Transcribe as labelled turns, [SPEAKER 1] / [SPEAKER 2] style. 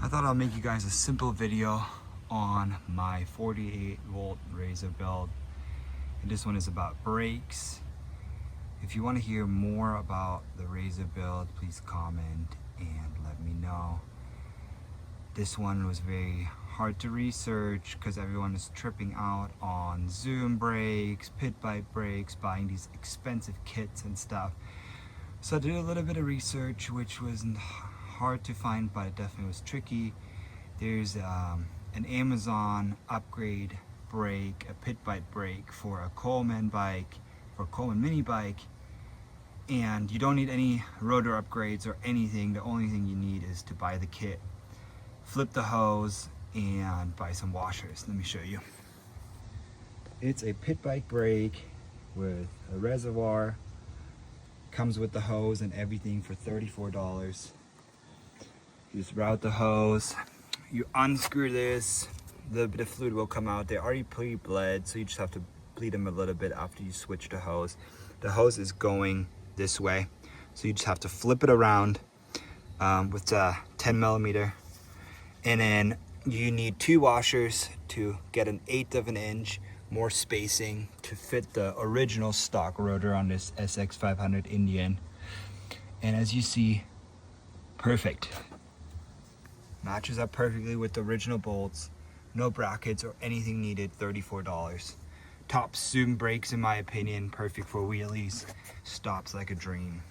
[SPEAKER 1] I thought I'll make you guys a simple video on my 48 volt razor build. And this one is about brakes. If you want to hear more about the razor build, please comment and let me know. This one was very hard to research because everyone is tripping out on Zoom brakes, pit bike brakes, buying these expensive kits and stuff. So I did a little bit of research, which wasn't hard to find, but it definitely was tricky. There's an Amazon upgrade brake, a pit bike brake for a Coleman bike, for a Coleman mini bike, and you don't need any rotor upgrades or anything. The only thing you need is to buy the kit, flip the hose, and buy some washers. Let me show you. It's a pit bike brake with a reservoir, comes with the hose and everything for $34. You just route the hose, you unscrew this, the bit of fluid will come out. They're already pre-bled, so you just have to bleed them a little bit after you switch the hose. The hose is going this way, so you just have to flip it around with a 10 millimeter, and then you need 2 washers to get an 1/8 of an inch more spacing to fit the original stock rotor on this sx500 Indian. And as you see, perfect. Matches up perfectly with the original bolts. No brackets or anything needed, $34. Top Zoom brakes in my opinion, perfect for wheelies. Stops like a dream.